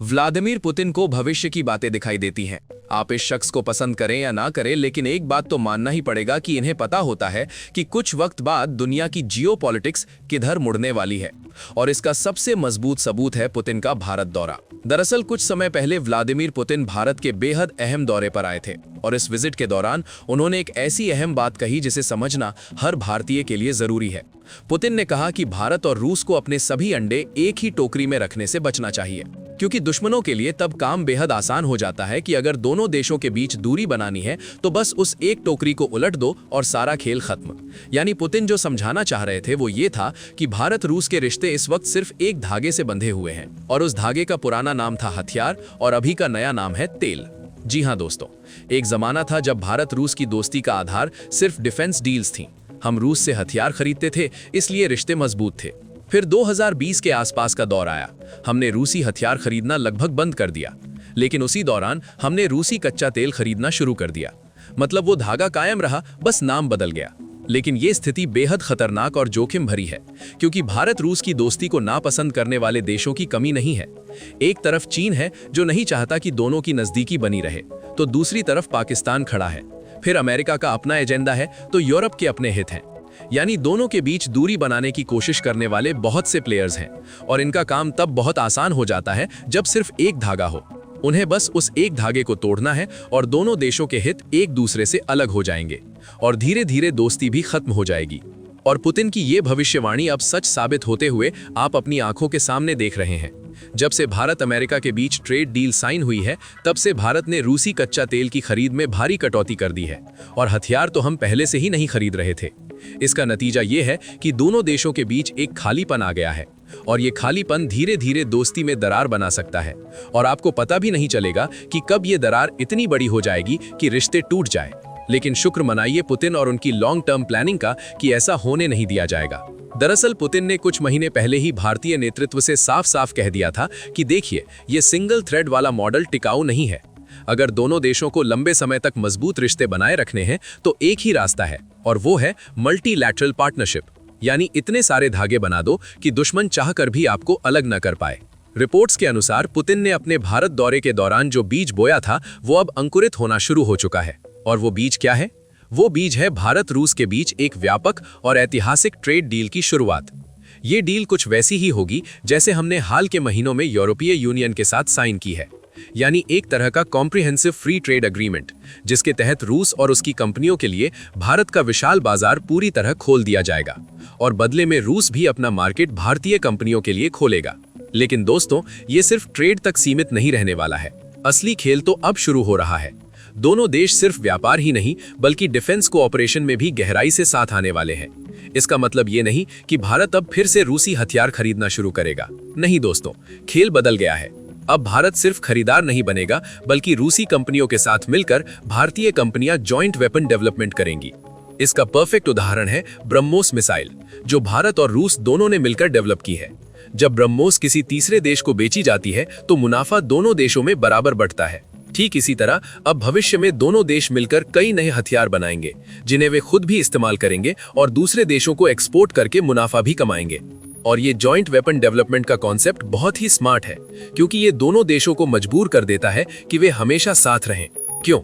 Vladimir Putin को भविष्य की बातें दिखाई देती हैं। आप इस शख्स को पसंद करें या ना करें, लेकिन एक बात तो मानना ही पड़ेगा कि इन्हें पता होता है कि कुछ वक्त बाद दुनिया की जियोपॉलिटिक्स किधर मुड़ने वाली है। और इसका सबसे मजबूत सबूत है पुतिन का भारत दौरा। दरअसल कुछ समय पहले व्लादिमीर पुतिन भारत के बेहद अहम दौरे पर आए थे और इस विजिट के दौरान उन्होंने एक ऐसी अहम बात कही जिसे समझना हर भारतीय के लिए जरूरी है। पुतिन ने कहा कि भारत और रूस को अपने सभी अंडे एक ही टोकरी में रखने से बचना चाहिए, क्योंकि दुश्मनों के लिए तब काम बेहद आसान हो जाता है कि अगर दोनों देशों के बीच दूरी बनानी है तो बस उस एक टोकरी को उलट दो और सारा खेल खत्म। यानी पुतिन जो समझाना चाह रहे थे वो ये था कि भारत रूस के रिश्ते इस वक्त सिर्फ एक धागे से बंधे हुए हैं और उस धागे का पुराना नाम था हथियार और अभी का नया नाम है तेल। जी हाँ दोस्तों, एक जमाना था जब भारत रूस की दोस्ती का आधार सिर्फ डिफेंस डील्स थी। हम रूस से हथियार खरीदते थे, इसलिए रिश्ते मजबूत थे। फिर 2020 के आसपास का दौर आया, हमने रूसी हथियार खरीदना लगभग बंद कर दिया, लेकिन उसी दौरान हमने रूसी कच्चा तेल खरीदना शुरू कर दिया। मतलब वो धागा कायम रहा, बस नाम बदल गया। लेकिन ये स्थिति बेहद खतरनाक और जोखिम भरी है, क्योंकि भारत रूस की दोस्ती को नापसंद करने वाले देशों की कमी नहीं है। एक तरफ चीन है जो नहीं चाहता कि दोनों की नजदीकी बनी रहे, तो दूसरी तरफ पाकिस्तान खड़ा है। फिर अमेरिका का अपना एजेंडा है, तो यूरोप के अपने हित हैं। यानी दोनों के बीच दूरी बनाने की कोशिश करने वाले बहुत से प्लेयर्स हैं और इनका काम तब बहुत आसान हो जाता है जब सिर्फ एक धागा हो। उन्हें बस उस एक धागे को तोड़ना है और दोनों देशों के हित एक दूसरे से अलग हो जाएंगे और धीरे धीरे दोस्ती भी खत्म हो जाएगी। और पुतिन की ये भविष्यवाणी अब सच साबित होते हुए आप अपनी आंखों के सामने देख रहे हैं। जब से भारत अमेरिका के बीच ट्रेड डील साइन हुई है, तब से भारत ने रूसी कच्चा तेल की खरीद में भारी कटौती कर दी है और हथियार तो हम पहले से ही नहीं खरीद रहे थे। इसका नतीजा ये है कि दोनों देशों के बीच एक खालीपन आ गया है और ये खालीपन धीरे धीरे दोस्ती में दरार बना सकता है और आपको पता भी नहीं चलेगा कि कब ये दरार इतनी बड़ी हो जाएगी कि रिश्ते टूट जाए। लेकिन शुक्र मनाइए पुतिन और उनकी लॉन्ग टर्म प्लानिंग का कि ऐसा होने नहीं दिया जाएगा। दरअसल पुतिन ने कुछ महीने पहले ही भारतीय नेतृत्व से साफ साफ कह दिया था कि देखिए, ये सिंगल थ्रेड वाला मॉडल टिकाऊ नहीं है। अगर दोनों देशों को लंबे समय तक मजबूत रिश्ते बनाए रखने हैं तो एक ही रास्ता है और वो है मल्टीलैटरल पार्टनरशिप। यानी इतने सारे धागे बना दो कि दुश्मन चाहकर भी आपको अलग न कर पाए। रिपोर्ट्स के अनुसार पुतिन ने अपने भारत दौरे के दौरान जो बीज बोया था वो अब अंकुरित होना शुरू हो चुका है। और वो बीज क्या है? वो बीज है भारत रूस के बीच एक व्यापक और ऐतिहासिक ट्रेड डील की शुरुआत। ये डील कुछ वैसी ही होगी जैसे हमने हाल के महीनों में यूरोपीय यूनियन के साथ साइन की है, यानी एक तरह का कॉम्प्रिहेंसिव फ्री ट्रेड एग्रीमेंट, जिसके तहत रूस और उसकी कंपनियों के लिए भारत का विशाल बाजार पूरी तरह खोल दिया जाएगा और बदले में रूस भी अपना मार्केट भारतीय कंपनियों के लिए खोलेगा। लेकिन दोस्तों, ये सिर्फ ट्रेड तक सीमित नहीं रहने वाला है। असली खेल तो अब शुरू हो रहा है। दोनों देश सिर्फ व्यापार ही नहीं बल्कि डिफेंस कोऑपरेशन में भी गहराई से साथ आने वाले हैं। इसका मतलब ये नहीं कि भारत अब फिर से रूसी हथियार खरीदना शुरू करेगा। नहीं दोस्तों, खेल बदल गया है। अब भारत सिर्फ खरीदार नहीं बनेगा बल्कि रूसी कंपनियों के साथ मिलकर भारतीय कंपनियां जॉइंट वेपन डेवलपमेंट करेंगी। इसका परफेक्ट उदाहरण है ब्रह्मोस मिसाइल, जो भारत और रूस दोनों ने मिलकर डेवलप की है। जब ब्रह्मोस किसी तीसरे देश को बेची जाती है तो मुनाफा दोनों देशों में बराबर बढ़ता है। ठीक इसी तरह अब भविष्य में दोनों देश मिलकर कई नए हथियार बनाएंगे जिन्हें वे खुद भी इस्तेमाल करेंगे और दूसरे देशों को एक्सपोर्ट करके मुनाफा भी कमाएंगे। और ये जॉइंट वेपन डेवलपमेंट का कॉन्सेप्ट बहुत ही स्मार्ट है, क्योंकि ये दोनों देशों को मजबूर कर देता है कि वे हमेशा साथ रहें। क्यों?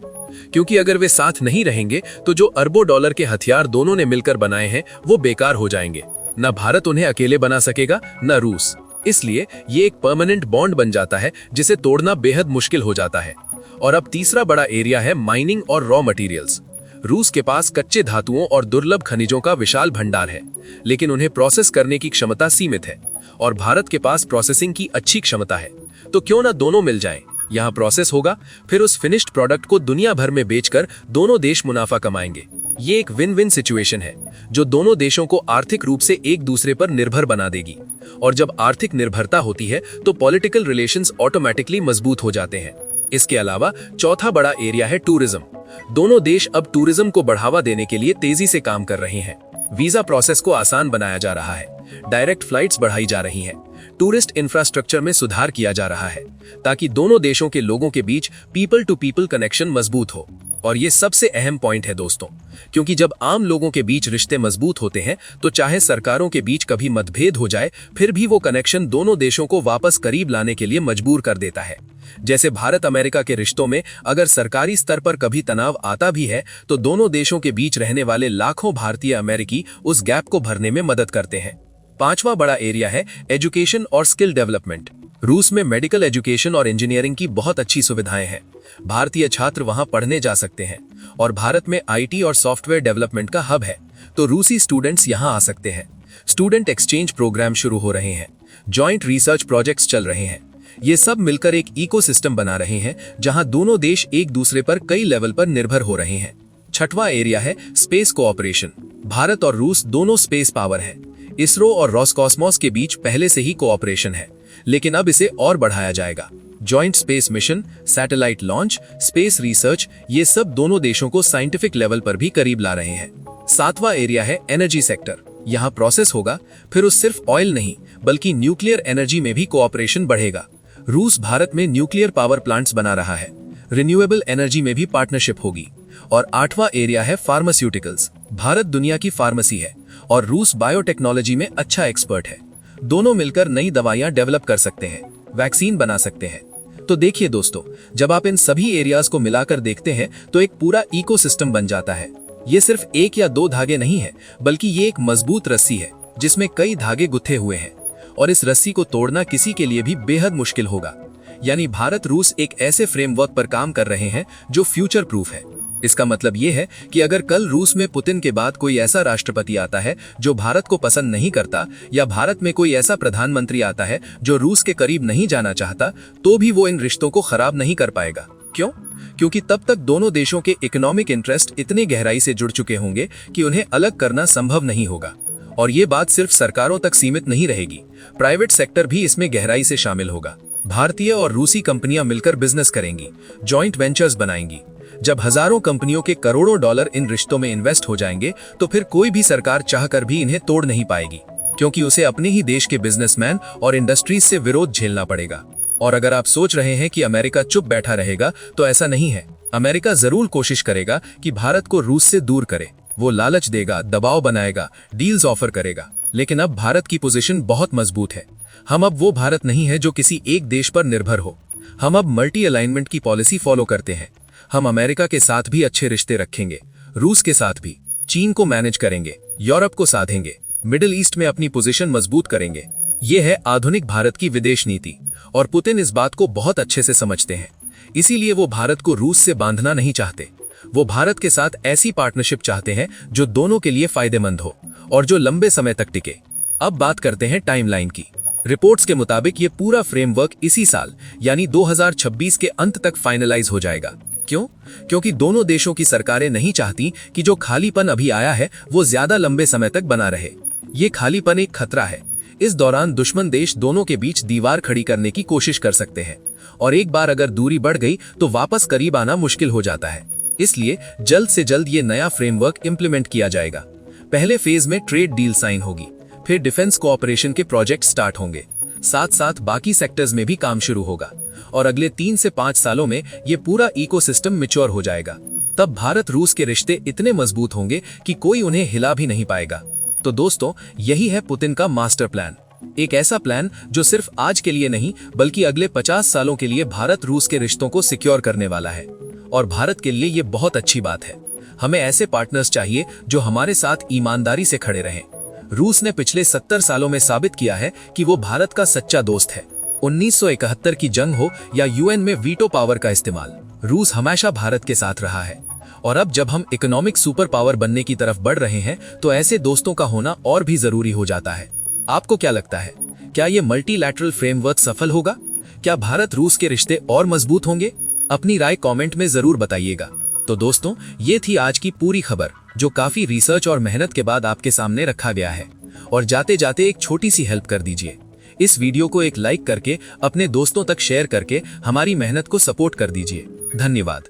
क्योंकि अगर वे साथ नहीं रहेंगे तो जो अरबों डॉलर के हथियार दोनों ने मिलकर बनाए हैं वो बेकार हो जाएंगे। न भारत उन्हें अकेले बना सकेगा, न रूस। इसलिए ये एक परमानेंट बॉन्ड बन जाता है जिसे तोड़ना बेहद मुश्किल हो जाता है। और अब तीसरा बड़ा एरिया है माइनिंग और रॉ मटेरियल्स। रूस के पास कच्चे धातुओं और दुर्लभ खनिजों का विशाल भंडार है, लेकिन उन्हें प्रोसेस करने की क्षमता सीमित है और भारत के पास प्रोसेसिंग की अच्छी क्षमता है। तो क्यों ना दोनों मिल जाएं? यहाँ प्रोसेस होगा, फिर उस फिनिश्ड प्रोडक्ट को दुनिया भर में बेचकर दोनों देश मुनाफा कमाएंगे। ये एक विन विन सिचुएशन है जो दोनों देशों को आर्थिक रूप से एक दूसरे पर निर्भर बना देगी। और जब आर्थिक निर्भरता होती है तो पॉलिटिकल रिलेशंस ऑटोमेटिकली मजबूत हो जाते हैं। इसके अलावा चौथा बड़ा एरिया है टूरिज्म। दोनों देश अब टूरिज्म को बढ़ावा देने के लिए तेजी से काम कर रहे हैं। वीजा प्रोसेस को आसान बनाया जा रहा है, डायरेक्ट फ्लाइट्स बढ़ाई जा रही हैं, टूरिस्ट इंफ्रास्ट्रक्चर में सुधार किया जा रहा है ताकि दोनों देशों के लोगों के बीच पीपल टू पीपल कनेक्शन मजबूत हो। और ये सबसे अहम पॉइंट है दोस्तों, क्योंकि जब आम लोगों के बीच रिश्ते मजबूत होते हैं तो चाहे सरकारों के बीच कभी मतभेद हो जाए, फिर भी वो कनेक्शन दोनों देशों को वापस करीब लाने के लिए मजबूर कर देता है। जैसे भारत अमेरिका के रिश्तों में अगर सरकारी स्तर पर कभी तनाव आता भी है तो दोनों देशों के बीच रहने वाले लाखों भारतीय अमेरिकी उस गैप को भरने में मदद करते हैं। पांचवा बड़ा एरिया है एजुकेशन और स्किल डेवलपमेंट। रूस में मेडिकल एजुकेशन और इंजीनियरिंग की बहुत अच्छी सुविधाएं हैं। भारतीय छात्र वहां पढ़ने जा सकते हैं और भारत में आईटी और सॉफ्टवेयर डेवलपमेंट का हब है, तो रूसी स्टूडेंट्स यहां आ सकते हैं। स्टूडेंट एक्सचेंज प्रोग्राम शुरू हो रहे हैं, जॉइंट रिसर्च प्रोजेक्ट्स चल रहे हैं। ये सब मिलकर एक इकोसिस्टम बना रहे हैं जहां दोनों देश एक दूसरे पर कई लेवल पर निर्भर हो रहे हैं। छठवां एरिया है स्पेस कोऑपरेशन। भारत और रूस दोनों स्पेस पावर है। इसरो और रॉसकॉस्मोस के बीच पहले से ही कोऑपरेशन है, लेकिन अब इसे और बढ़ाया जाएगा। Joint space mission, satellite launch, space research, ये सब दोनों देशों को साइंटिफिक लेवल पर भी करीब ला रहे हैं। सातवां एरिया है एनर्जी सेक्टर। यहाँ प्रोसेस होगा, फिर उस सिर्फ ऑयल नहीं बल्कि न्यूक्लियर एनर्जी में भी कोऑपरेशन बढ़ेगा। रूस भारत में न्यूक्लियर पावर प्लांट्स बना रहा है, रिन्यूएबल एनर्जी में भी पार्टनरशिप होगी। और आठवां एरिया है फार्मास्यूटिकल्स। भारत दुनिया की फार्मेसी है और रूस बायोटेक्नोलॉजी में अच्छा एक्सपर्ट है। दोनों मिलकर नई दवाइयां डेवलप कर सकते हैं, वैक्सीन बना सकते हैं। तो देखिए दोस्तों, जब आप इन सभी एरियाज को मिलाकर देखते हैं तो एक पूरा इकोसिस्टम बन जाता है। ये सिर्फ एक या दो धागे नहीं है, बल्कि ये एक मजबूत रस्सी है जिसमें कई धागे गुथे हुए हैं, और इस रस्सी को तोड़ना किसी के लिए भी बेहद मुश्किल होगा। यानी भारत रूस एक ऐसे फ्रेमवर्क पर काम कर रहे हैं जो फ्यूचर प्रूफ है। इसका मतलब ये है कि अगर कल रूस में पुतिन के बाद कोई ऐसा राष्ट्रपति आता है जो भारत को पसंद नहीं करता, या भारत में कोई ऐसा प्रधानमंत्री आता है जो रूस के करीब नहीं जाना चाहता, तो भी वो इन रिश्तों को खराब नहीं कर पाएगा। क्यों? क्योंकि तब तक दोनों देशों के इकोनॉमिक इंटरेस्ट इतने गहराई से जुड़ चुके होंगे कि उन्हें अलग करना संभव नहीं होगा। और ये बात सिर्फ सरकारों तक सीमित नहीं रहेगी, प्राइवेट सेक्टर भी इसमें गहराई से शामिल होगा। भारतीय और रूसी कंपनियां मिलकर बिजनेस करेंगी, जॉइंट वेंचर्स बनाएंगी। जब हजारों कंपनियों के करोड़ों डॉलर इन रिश्तों में इन्वेस्ट हो जाएंगे तो फिर कोई भी सरकार चाहकर भी इन्हें तोड़ नहीं पाएगी, क्योंकि उसे अपने ही देश के बिजनेसमैन और इंडस्ट्रीज से विरोध झेलना पड़ेगा। और अगर आप सोच रहे हैं कि अमेरिका चुप बैठा रहेगा, तो ऐसा नहीं है। अमेरिका जरूर कोशिश करेगा कि भारत को रूस से दूर करे। वो लालच देगा, दबाव बनाएगा, डील्स ऑफर करेगा। लेकिन अब भारत की पोजीशन बहुत मजबूत है। हम अब वो भारत नहीं है जो किसी एक देश पर निर्भर हो। हम अब मल्टी अलाइनमेंट की पॉलिसी फॉलो करते हैं। हम अमेरिका के साथ भी अच्छे रिश्ते रखेंगे, रूस के साथ भी, चीन को मैनेज करेंगे, यूरोप को साधेंगे, मिडिल ईस्ट में अपनी पोजीशन मजबूत करेंगे। ये है आधुनिक भारत की विदेश नीति, और पुतिन इस बात को बहुत अच्छे से समझते हैं। इसीलिए वो भारत को रूस से बांधना नहीं चाहते। वो भारत के साथ ऐसी पार्टनरशिप चाहते हैं जो दोनों के लिए फायदेमंद हो और जो लंबे समय तक टिके। अब बात करते हैं टाइमलाइन की। रिपोर्ट्स के मुताबिक ये पूरा फ्रेमवर्क इसी साल यानी 2026 के अंत तक फाइनलाइज हो जाएगा। क्यों? क्योंकि दोनों देशों की सरकारें नहीं चाहती कि जो खालीपन अभी आया है वो ज्यादा लंबे समय तक बना रहे। ये खालीपन एक खतरा है। इस दौरान दुश्मन देश दोनों के बीच दीवार खड़ी करने की कोशिश कर सकते हैं, और एक बार अगर दूरी बढ़ गई तो वापस करीब आना मुश्किल हो जाता है। इसलिए जल्द से जल्द ये नया फ्रेमवर्क इंप्लीमेंट किया जाएगा। पहले फेज में ट्रेड डील साइन होगी, फिर डिफेंस कोऑपरेशन के प्रोजेक्ट स्टार्ट होंगे, साथ साथ बाकी सेक्टर्स में भी काम शुरू होगा, और अगले 3 से 5 सालों में ये पूरा इकोसिस्टम मैच्योर हो जाएगा। तब भारत रूस के रिश्ते इतने मजबूत होंगे कि कोई उन्हें हिला भी नहीं पाएगा। तो दोस्तों, यही है पुतिन का मास्टर प्लान। एक ऐसा प्लान जो सिर्फ आज के लिए नहीं बल्कि अगले 50 सालों के लिए भारत रूस के रिश्तों को सिक्योर करने वाला है। और भारत के लिए ये बहुत अच्छी बात है। हमें ऐसे पार्टनर्स चाहिए जो हमारे साथ ईमानदारी से खड़े रहें। रूस ने पिछले 70 सालों में साबित किया है कि वो भारत का सच्चा दोस्त है। 1971 की जंग हो या यूएन में वीटो पावर का इस्तेमाल, रूस हमेशा भारत के साथ रहा है। और अब जब हम इकोनॉमिक सुपर पावर बनने की तरफ बढ़ रहे हैं तो ऐसे दोस्तों का होना और भी जरूरी हो जाता है। आपको क्या लगता है, क्या ये मल्टीलैटरल फ्रेमवर्क सफल होगा? क्या भारत रूस के रिश्ते और मजबूत होंगे? अपनी राय कमेंट में जरूर बताइएगा। तो दोस्तों, ये थी आज की पूरी खबर, जो काफी रिसर्च और मेहनत के बाद आपके सामने रखा गया है। और जाते जाते एक छोटी सी हेल्प कर दीजिए, इस वीडियो को एक लाइक करके अपने दोस्तों तक शेयर करके हमारी मेहनत को सपोर्ट कर दीजिए। धन्यवाद।